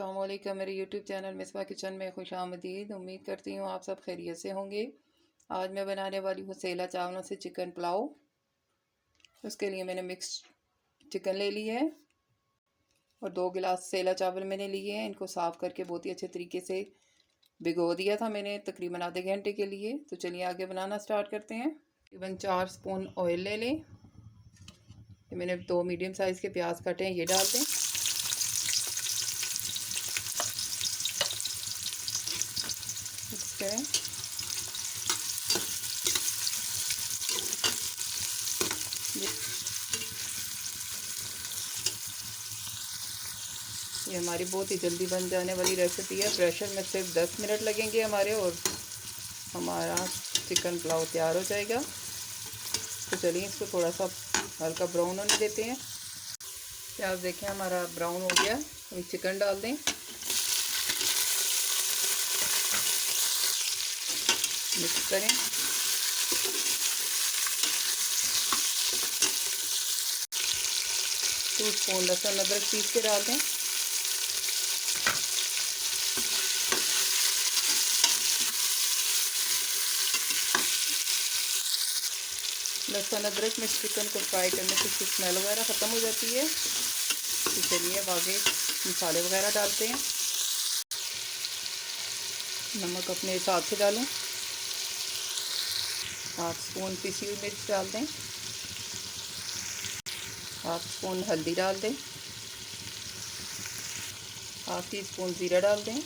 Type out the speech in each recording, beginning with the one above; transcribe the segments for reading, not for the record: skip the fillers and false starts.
अस्सलामुअलैकुम। मेरे YouTube channel Misbah kitchen में खुशामदीद। उम्मीद करती हूँ आप सब खैरियत से होंगे। आज मैं बनाने वाली हूँ सेला चावलों से चिकन पुलाव। उसके लिए मैंने मिक्स चिकन ले ली है और 2 गिलास सेला चावल मैंने लिए हैं। इनको साफ़ करके बहुत ही अच्छे तरीके से भिगो दिया था मैंने तकरीबन आधे घंटे के लिए। तो चलिए आगे बनाना स्टार्ट करते हैं। तकरीबन 4 स्पून ऑयल ले लें। ये मैंने 2 मीडियम साइज़ के प्याज काटे हैं, ये डाल दें। मिक्स करें। ये हमारी बहुत ही जल्दी बन जाने वाली रेसिपी है। प्रेशर में सिर्फ 10 मिनट लगेंगे हमारे और हमारा चिकन पुलाव तैयार हो जाएगा। तो चलिए इसको थोड़ा सा हल्का ब्राउन होने देते हैं। प्याज देखें हमारा ब्राउन हो गया। अभी चिकन डाल दें, मिक्स करें। 2 स्पून लहसुन अदरक पीस के डाल दें। लहसुन अदरक में चिकन को फ्राई करने से इसकी स्मेल वगैरह ख़त्म हो जाती है। तो चलिए अब आगे मसाले वगैरह डालते हैं। नमक अपने हिसाब से डालें। 1/2 स्पून पिसी हुई मिर्च डाल दें। 1/2 स्पून हल्दी डाल दें। 1/2 टीस्पून ज़ीरा डाल दें।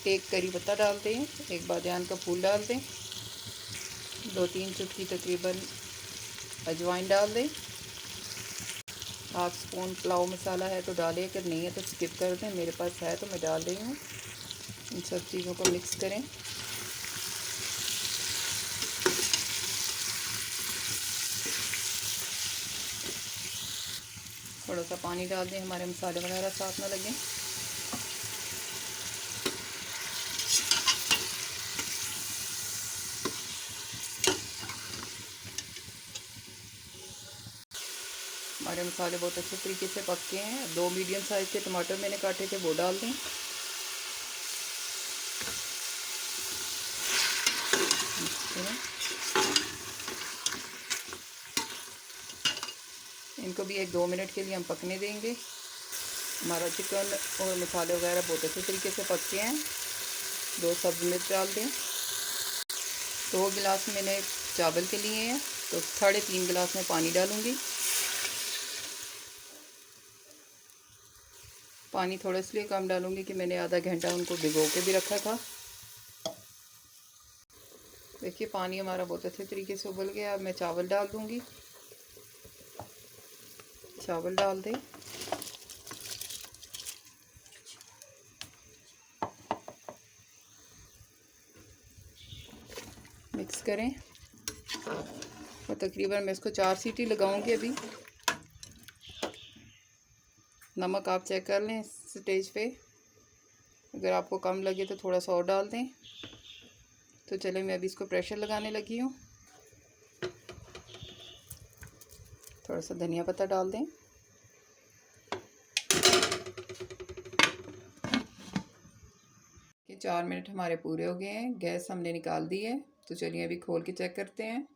1 करी पत्ता डाल दें। 1 बादियान का फूल डाल दें। 2-3 चुटकी तकरीबन अजवाइन डाल दें। 1/2 स्पून पुलाव मसाला है तो डालें, अगर नहीं है तो स्किप कर दें। मेरे पास है तो मैं डाल रही हूँ। इन सब चीज़ों को मिक्स करें। थोड़ा सा पानी डाल दें, हमारे मसाले वगैरह साथ ना लगें। हमारे मसाले बहुत अच्छे तरीके से पक गए हैं। 2 मीडियम साइज़ के टमाटर मैंने काटे थे, वो डाल दें। इनको भी 1-2 मिनट के लिए हम पकने देंगे। हमारा चिकन और मसाले वगैरह बहुत अच्छे तरीके से पक गए हैं। 2 सब्ज़ मिर्च डाल दें। 2 गिलास मैंने चावल के लिए हैं तो 3.5 गिलास में पानी डालूँगी। पानी थोड़ा इसलिए कम डालूँगी कि मैंने आधा घंटा उनको भिगो के भी रखा था। देखिए पानी हमारा बहुत अच्छे तरीके से उबल गया। अब मैं चावल डाल दूँगी। चावल डाल दें। मिक्स करें और तकरीबन मैं इसको 4 सीटी लगाऊंगी। अभी नमक आप चेक कर लें स्टेज पे, अगर आपको कम लगे तो थोड़ा सा और डाल दें। तो चले मैं अभी इसको प्रेशर लगाने लगी हूँ। थोड़ा सा धनिया पत्ता डाल दें। कि 4 मिनट हमारे पूरे हो गए हैं। गैस हमने निकाल दी है। तो चलिए अभी खोल के चेक करते हैं।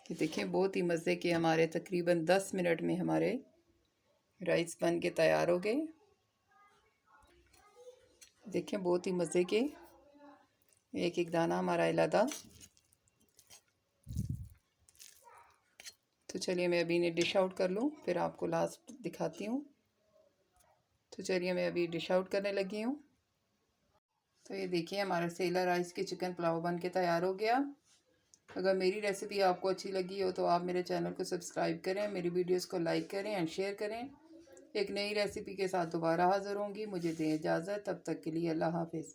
कि देखें बहुत ही मज़े के हमारे तकरीबन 10 मिनट में हमारे राइस बन के तैयार हो गए। देखें बहुत ही मज़े के, एक एक दाना हमारा अलहदा। तो चलिए मैं अभी इन्हें डिश आउट कर लूँ, फिर आपको लास्ट दिखाती हूँ। तो चलिए मैं अभी डिश आउट करने लगी हूँ। तो ये देखिए हमारा सेला राइस के चिकन पुलाव बन के तैयार हो गया। अगर मेरी रेसिपी आपको अच्छी लगी हो तो आप मेरे चैनल को सब्सक्राइब करें, मेरी वीडियोस को लाइक करें एंड शेयर करें। एक नई रेसिपी के साथ दोबारा हाज़िर होंगी। मुझे दें इजाज़त, तब तक के लिए अल्लाह हाफ़िज़।